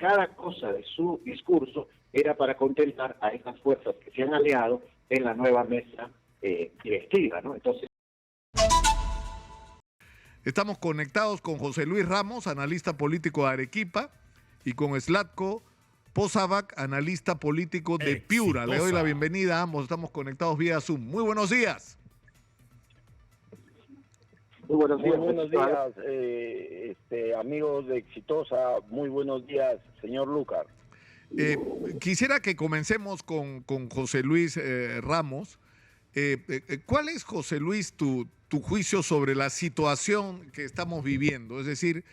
cada cosa de su discurso era para contentar a esas fuerzas que se han aliado en la nueva mesa directiva, ¿no? Entonces, estamos conectados con José Luis Ramos, analista político de Arequipa, y con Zlatko Posavac, analista político de Piura. Le doy la bienvenida a ambos, estamos conectados vía Zoom. Muy buenos días. muy buenos días. Muy buenos días, amigos de Exitosa. Muy buenos días, señor Lucar. Quisiera que comencemos con José Luis Ramos. ¿Cuál es, José Luis, tu juicio sobre la situación que estamos viviendo? Es decir,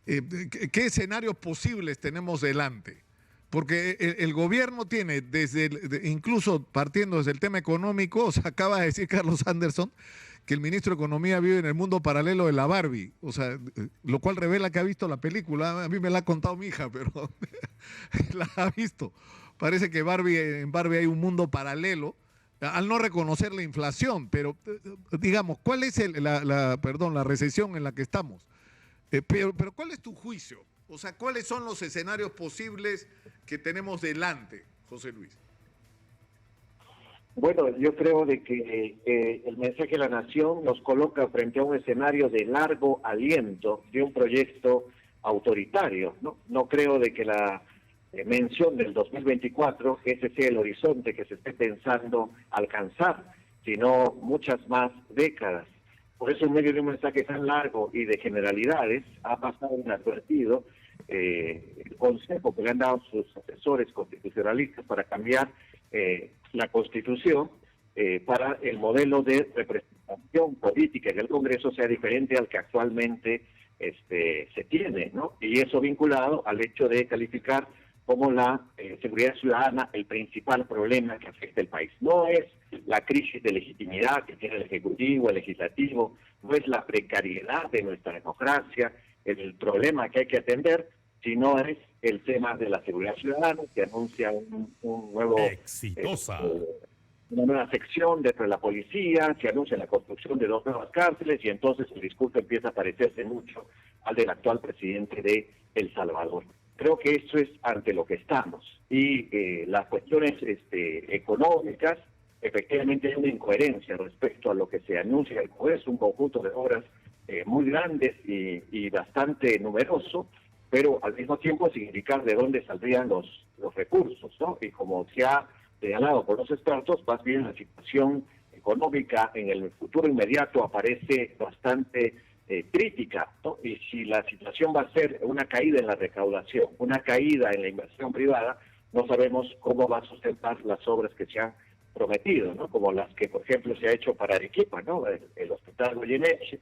¿qué escenarios posibles tenemos delante? Porque el gobierno tiene, incluso partiendo desde el tema económico, o sea, acaba de decir Carlos Anderson que el ministro de Economía vive en el mundo paralelo de la Barbie, o sea, lo cual revela que ha visto la película. A mí me la ha contado mi hija, pero la ha visto. Parece que en Barbie hay un mundo paralelo, al no reconocer la inflación, pero digamos, ¿cuál es la recesión en la que estamos? Pero ¿cuál es tu juicio? O sea, ¿cuáles son los escenarios posibles que tenemos delante, José Luis? Bueno, yo creo de que el mensaje de la Nación nos coloca frente a un escenario de largo aliento de un proyecto autoritario, ¿no? No creo de que la mención del 2024, ese sea el horizonte que se esté pensando alcanzar, sino muchas más décadas. Por eso, en medio de un mensaje tan largo y de generalidades, ha pasado inadvertido el consejo que le han dado sus asesores constitucionalistas para cambiar la Constitución para el modelo de representación política en el Congreso sea diferente al que actualmente se tiene, ¿no? Y eso vinculado al hecho de calificar como la seguridad ciudadana el principal problema que afecta al país. No es la crisis de legitimidad que tiene el Ejecutivo, el Legislativo, no es la precariedad de nuestra democracia, el problema que hay que atender, sino es el tema de la seguridad ciudadana, que anuncia un nuevo... una nueva sección dentro de la policía, se anuncia la construcción de 2 nuevas cárceles y entonces el discurso empieza a parecerse mucho al del actual presidente de El Salvador. Creo que eso es ante lo que estamos. Y las cuestiones económicas, efectivamente hay una incoherencia respecto a lo que se anuncia en el Congreso, un conjunto de obras muy grandes y bastante numeroso, pero al mismo tiempo sin indicar de dónde saldrían los recursos, ¿no? Y como se ha señalado por los expertos, más bien la situación económica en el futuro inmediato aparece bastante crítica, ¿no? Y si la situación va a ser una caída en la recaudación, una caída en la inversión privada, no sabemos cómo va a sustentar las obras que se han prometido, ¿no? Como las que, por ejemplo, se ha hecho para Arequipa, ¿no? El Hospital Goyeneche,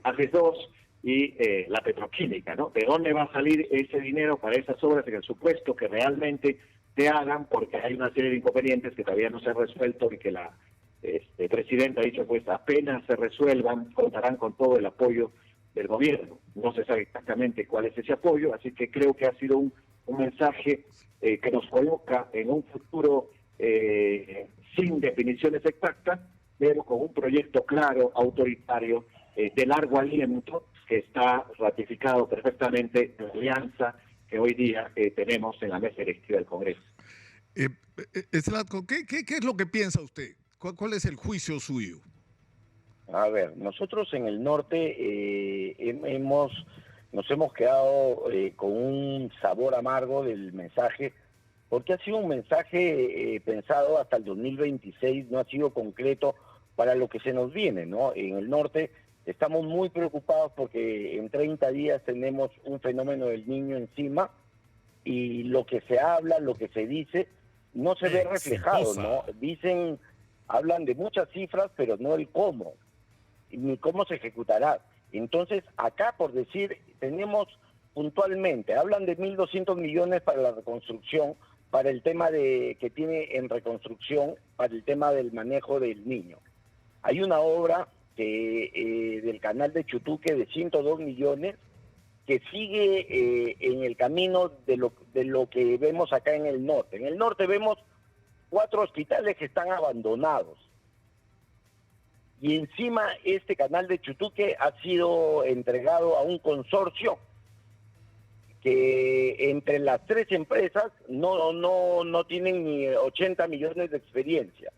AGES 2 y la petroquímica, ¿no? ¿De dónde va a salir ese dinero para esas obras en el supuesto que realmente se hagan? Porque hay una serie de inconvenientes que todavía no se han resuelto y que la presidenta ha dicho, pues apenas se resuelvan, contarán con todo el apoyo del gobierno. No se sabe exactamente cuál es ese apoyo, así que creo que ha sido un mensaje que nos coloca en un futuro sin definiciones exactas, pero con un proyecto claro, autoritario, de largo aliento, que está ratificado perfectamente en la alianza que hoy día tenemos en la mesa directiva del Congreso. Zlatko, ¿qué es lo que piensa usted? ¿Cuál es el juicio suyo? A ver, nosotros en el norte nos hemos quedado con un sabor amargo del mensaje, porque ha sido un mensaje pensado hasta el 2026, no ha sido concreto para lo que se nos viene, ¿no? En el norte estamos muy preocupados porque en 30 días tenemos un fenómeno del Niño encima y lo que se habla, lo que se dice, no se ve reflejado, ¿no? Hablan de muchas cifras, pero no el cómo, ni cómo se ejecutará. Entonces, acá, por decir, tenemos puntualmente, hablan de 1.200 millones para la reconstrucción, para el tema que tiene en reconstrucción, para el tema del manejo del niño. Hay una obra del canal de Chutuque de 102 millones que sigue en el camino de lo que vemos acá en el norte. En el norte vemos 4 hospitales que están abandonados. Y encima este canal de Chutuque ha sido entregado a un consorcio que entre las tres empresas no tienen ni 80 millones de experiencia,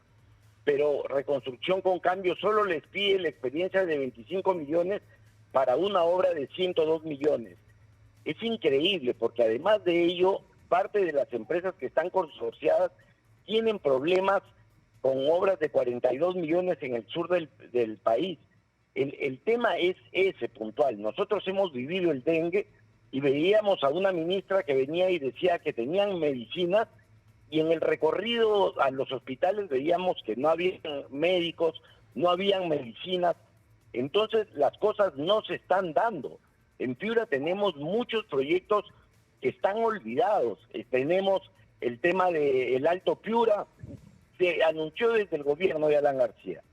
pero Reconstrucción con Cambio solo les pide la experiencia de 25 millones para una obra de 102 millones. Es increíble, porque además de ello, parte de las empresas que están consorciadas tienen problemas con obras de 42 millones en el sur del país. El tema es ese puntual. Nosotros hemos vivido el dengue y veíamos a una ministra que venía y decía que tenían medicinas, y en el recorrido a los hospitales veíamos que no había médicos, no habían medicinas. Entonces las cosas no se están dando. En Piura tenemos muchos proyectos que están olvidados. Tenemos el tema del Alto Piura, se anunció desde el gobierno de Alan García.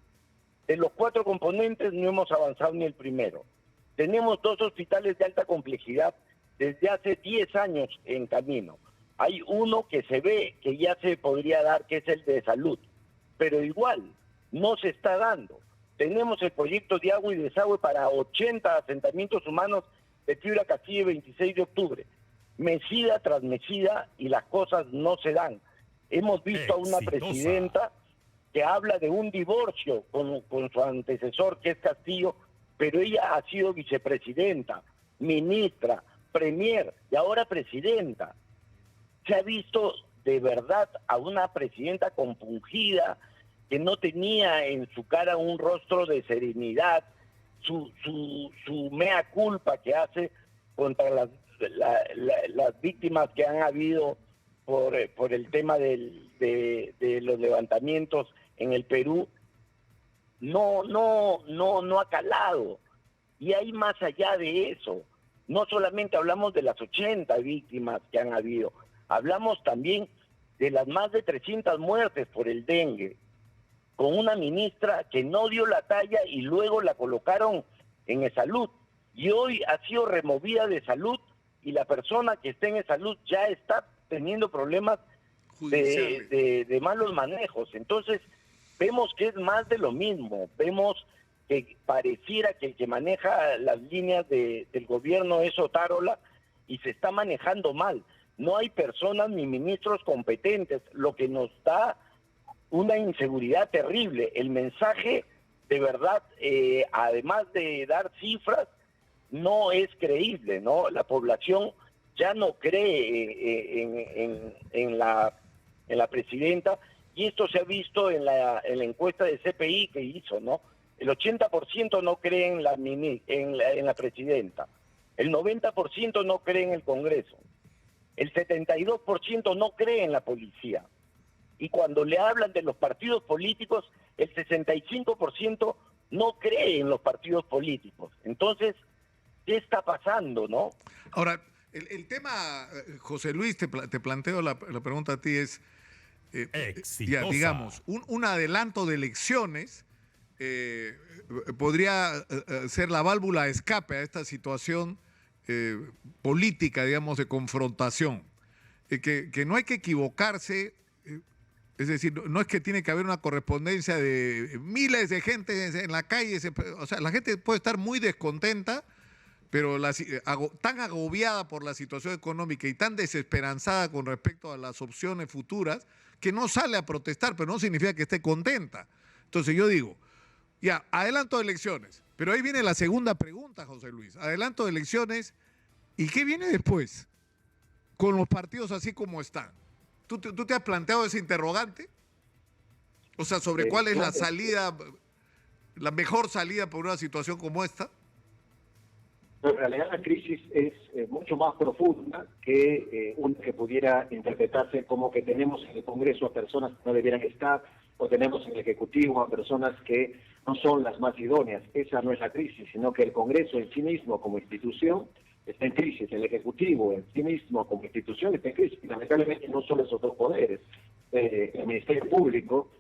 De los 4 componentes no hemos avanzado ni el primero. Tenemos 2 hospitales de alta complejidad desde hace 10 años en camino. Hay uno que se ve que ya se podría dar, que es el de salud, pero igual no se está dando. Tenemos el proyecto de agua y desagüe para 80 asentamientos humanos de Piura, Castilla y 26 de octubre. Mesida tras mesida, y las cosas no se dan. Hemos visto a una presidenta que habla de un divorcio con su antecesor, que es Castillo, pero ella ha sido vicepresidenta, ministra, premier y ahora presidenta. Se ha visto de verdad a una presidenta compungida, que no tenía en su cara un rostro de serenidad, su mea culpa que hace contra las víctimas que han habido por el tema de los levantamientos en el Perú. No ha calado. Y hay más allá de eso. No solamente hablamos de las 80 víctimas que han habido, hablamos también de las más de 300 muertes por el dengue, con una ministra que no dio la talla y luego la colocaron en salud. Y hoy ha sido removida de salud, y la persona que está en salud ya está teniendo problemas de malos manejos. Entonces, vemos que es más de lo mismo. Vemos que pareciera que el que maneja las líneas del gobierno es Otárola, y se está manejando mal. No hay personas ni ministros competentes, lo que nos da una inseguridad terrible. El mensaje, de verdad, además de dar cifras, no es creíble, ¿no? La población ya no cree en la presidenta, y esto se ha visto en la encuesta de CPI que hizo, ¿no? El 80% no cree en la presidenta, el 90% no cree en el Congreso, el 72% no cree en la policía. Y cuando le hablan de los partidos políticos, el 65% no cree en los partidos políticos. Entonces, ¿qué está pasando, no? Ahora, el tema, José Luis, te planteo la pregunta a ti, es, ya, digamos, un adelanto de elecciones podría ser la válvula de escape a esta situación política, digamos, de confrontación. Que no hay que equivocarse. Es decir, no es que tiene que haber una correspondencia de miles de gente en la calle. O sea, la gente puede estar muy descontenta, pero tan agobiada por la situación económica y tan desesperanzada con respecto a las opciones futuras, que no sale a protestar, pero no significa que esté contenta. Entonces yo digo, ya, adelanto de elecciones. Pero ahí viene la segunda pregunta, José Luis. Adelanto de elecciones, ¿y qué viene después? Con los partidos así como están. ¿Tú te has planteado ese interrogante? O sea, sobre cuál es la salida, la mejor salida por una situación como esta. En realidad la crisis es mucho más profunda que una que pudiera interpretarse como que tenemos en el Congreso a personas que no debieran estar, o tenemos en el Ejecutivo a personas que no son las más idóneas. Esa no es la crisis, sino que el Congreso en sí mismo como institución está en crisis, el Ejecutivo en sí mismo como institución está en crisis. Y lamentablemente no solo esos dos poderes. El Ministerio Público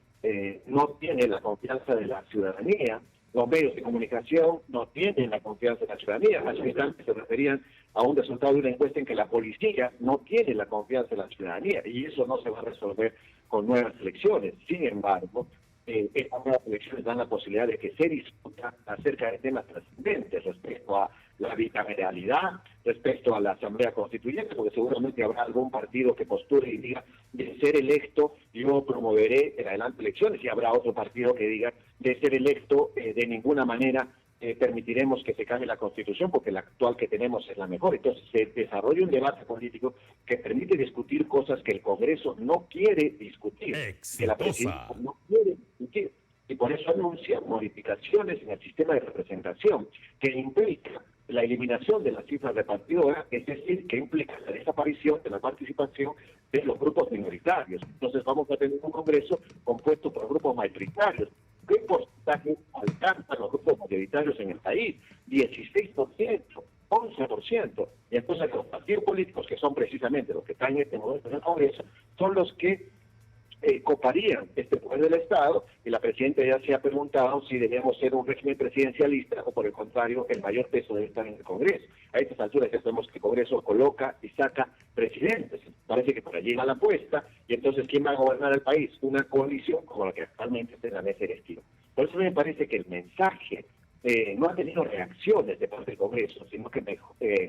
no tiene la confianza de la ciudadanía, los medios de comunicación no tienen la confianza de la ciudadanía. Hace instantes se referían a un resultado de una encuesta en que la policía no tiene la confianza de la ciudadanía, y eso no se va a resolver con nuevas elecciones. Sin embargo, estas nuevas elecciones dan la posibilidad de que se discuta acerca de temas trascendentes respecto a la bicameralidad, respecto a la Asamblea Constituyente, porque seguramente habrá algún partido que postule y diga, de ser electo, yo promoveré en adelante elecciones, y habrá otro partido que diga, de ser electo, de ninguna manera permitiremos que se cambie la Constitución, porque la actual que tenemos es la mejor. Entonces se desarrolla un debate político que permite discutir cosas que el Congreso no quiere discutir, que la presidencia no quiere discutir. Y por eso anuncia modificaciones en el sistema de representación, que implica la eliminación de las cifras repartidoras, es decir, que implica la desaparición de la participación de los grupos minoritarios. Entonces vamos a tener un Congreso compuesto por grupos mayoritarios. ¿Qué porcentaje alcanzan los grupos mayoritarios en el país? 16%, 11%. Y entonces los partidos políticos, que son precisamente los que están en este momento en el Congreso, son los que coparían este poder del Estado, y la presidenta ya se ha preguntado si debemos ser un régimen presidencialista o por el contrario el mayor peso debe estar en el Congreso. A estas alturas ya sabemos que el Congreso coloca y saca presidentes, parece que por allí va la apuesta, y entonces ¿quién va a gobernar el país? Una coalición como la que actualmente está en la mesa directiva. Por eso me parece que el mensaje no ha tenido reacciones de parte del Congreso, sino que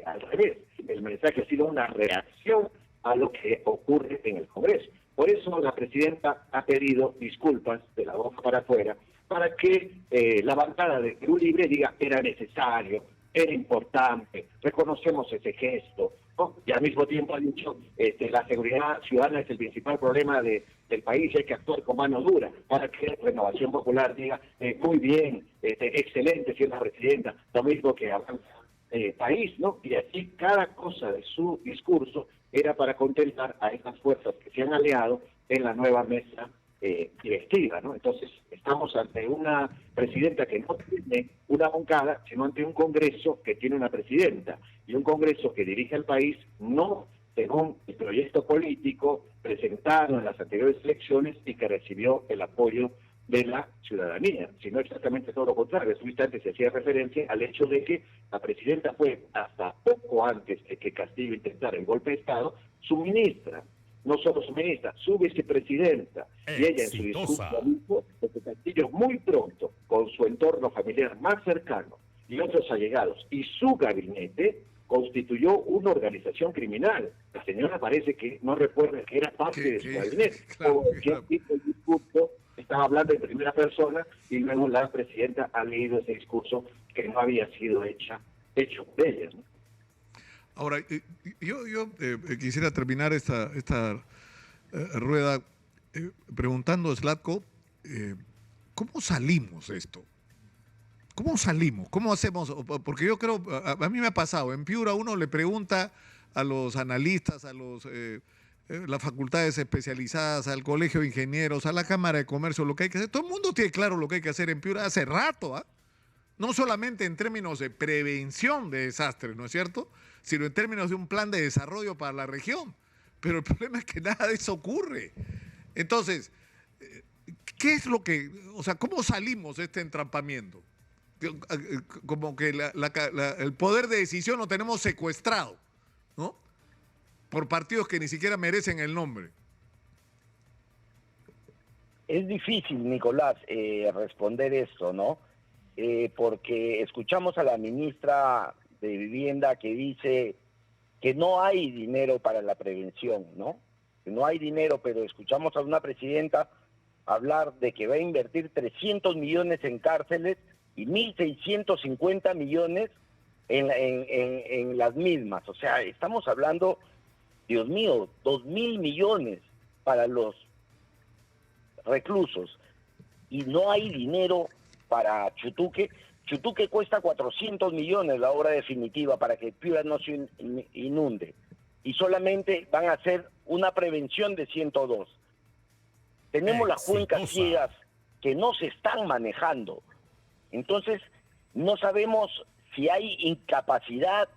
al revés, el mensaje ha sido una reacción a lo que ocurre en el Congreso. Por eso la presidenta ha pedido disculpas de la boca para afuera, para que la bancada de Perú Libre diga era necesario, era importante, reconocemos ese gesto, ¿no? Y al mismo tiempo ha dicho la seguridad ciudadana es el principal problema del país y hay que actuar con mano dura, para que Renovación Popular diga muy bien, excelente señora presidenta, lo mismo que Avanza País, ¿no? Y así cada cosa de su discurso era para contentar a estas fuerzas que se han aliado en la nueva mesa directiva, ¿no? Entonces, estamos ante una presidenta que no tiene una bancada, sino ante un Congreso que tiene una presidenta, y un Congreso que dirige al país no según el proyecto político presentado en las anteriores elecciones y que recibió el apoyo de la ciudadanía, sino exactamente todo lo contrario. En su instante se hacía referencia al hecho de que la presidenta fue, hasta poco antes de que Castillo intentara el golpe de Estado, su ministra, no solo su ministra, su vicepresidenta, y ella en su discurso dijo que Castillo muy pronto, con su entorno familiar más cercano y otros allegados, y su gabinete, constituyó una organización criminal. La señora parece que no recuerda que era parte de su gabinete, o que el discurso estaba hablando en primera persona y luego la presidenta ha leído ese discurso que no había sido hecho por ella, ¿no? Ahora, yo quisiera terminar esta rueda preguntando, Zlatko, ¿cómo salimos de esto? ¿Cómo salimos? ¿Cómo hacemos? Porque yo creo, a mí me ha pasado, en Piura uno le pregunta a los analistas, a las facultades especializadas, al Colegio de Ingenieros, a la Cámara de Comercio, lo que hay que hacer. Todo el mundo tiene claro lo que hay que hacer en Piura hace rato, ¿ah? No solamente en términos de prevención de desastres, ¿no es cierto?, sino en términos de un plan de desarrollo para la región. Pero el problema es que nada de eso ocurre. Entonces, ¿qué es lo que, o sea, cómo salimos de este entrampamiento? Como que el poder de decisión lo tenemos secuestrado, ¿no?, por partidos que ni siquiera merecen el nombre. Es difícil, Nicolás, responder esto, ¿no? Porque escuchamos a la ministra de Vivienda que dice que no hay dinero para la prevención, ¿no? Que no hay dinero, pero escuchamos a una presidenta hablar de que va a invertir 300 millones en cárceles y 1.650 millones en las mismas. O sea, estamos hablando, Dios mío, 2.000 millones para los reclusos. Y no hay dinero para Chutuque. Chutuque cuesta 400 millones la obra definitiva para que Piura no se inunde. Y solamente van a hacer una prevención de 102. Tenemos las cuencas ciegas que no se están manejando. Entonces, no sabemos si hay incapacidad,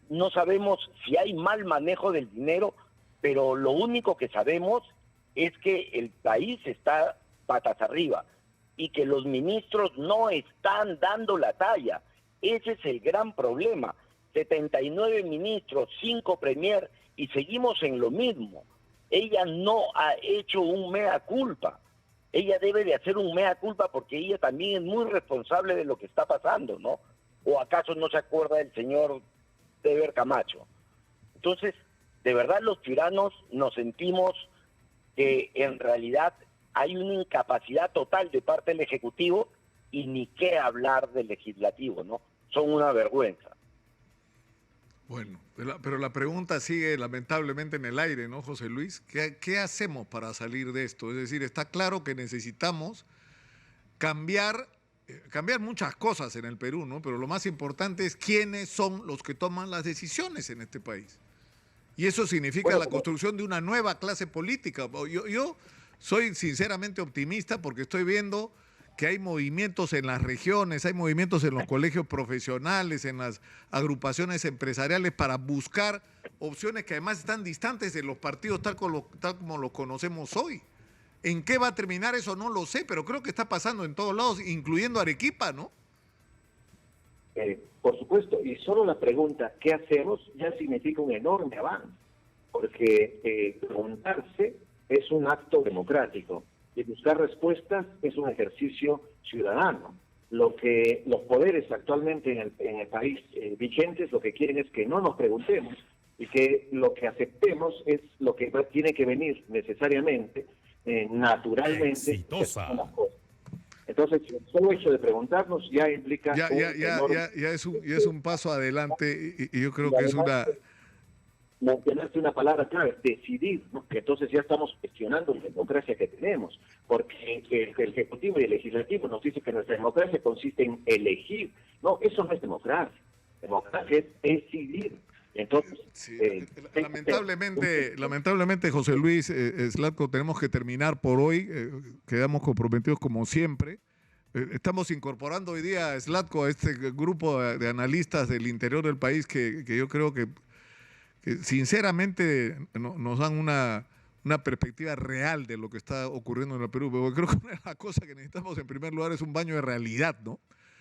no sabemos si hay mal manejo del dinero, pero lo único que sabemos es que el país está patas arriba y que los ministros no están dando la talla. Ese es el gran problema. 79 ministros, 5 premier y seguimos en lo mismo. Ella no ha hecho un mea culpa. ella debe de hacer un mea culpa porque ella también es muy responsable de lo que está pasando, ¿no? ¿O acaso no se acuerda del señor Teber Camacho? Entonces, de verdad los ciudadanos nos sentimos que en realidad hay una incapacidad total de parte del Ejecutivo y ni qué hablar del Legislativo, ¿no? Son una vergüenza. Bueno, pero la pregunta sigue lamentablemente en el aire, ¿no, José Luis? ¿Qué hacemos para salir de esto? Es decir, está claro que necesitamos cambiar muchas cosas en el Perú, ¿no? Pero lo más importante es quiénes son los que toman las decisiones en este país. Y eso significa la construcción de una nueva clase política. Yo soy sinceramente optimista porque estoy viendo que hay movimientos en las regiones, hay movimientos en los colegios profesionales, en las agrupaciones empresariales para buscar opciones que además están distantes de los partidos tal como los conocemos hoy. ¿En qué va a terminar eso? No lo sé, pero creo que está pasando en todos lados, incluyendo Arequipa, ¿no? Por supuesto, y solo la pregunta, ¿qué hacemos? Ya significa un enorme avance, porque preguntarse es un acto democrático y buscar respuestas es un ejercicio ciudadano. Lo que los poderes actualmente en el país vigentes lo que quieren es que no nos preguntemos y que lo que aceptemos es lo que tiene que venir necesariamente, naturalmente. Exitosa. Entonces, el solo hecho de preguntarnos ya implica... Ya es un paso adelante y yo creo que es una... Mencionaste una palabra clave, decidir, ¿no? Que entonces ya estamos cuestionando la democracia que tenemos, porque el Ejecutivo y el Legislativo nos dicen que nuestra democracia consiste en elegir. No, eso no es democracia. Democracia es decidir. Entonces, sí, lamentablemente, José Luis Zlatko, tenemos que terminar por hoy. Quedamos comprometidos como siempre. Estamos incorporando hoy día a Zlatko a este grupo de analistas del interior del país que yo creo que sinceramente nos dan una perspectiva real de lo que está ocurriendo en el Perú. Pero creo que una de las cosas que necesitamos en primer lugar es un baño de realidad, ¿no?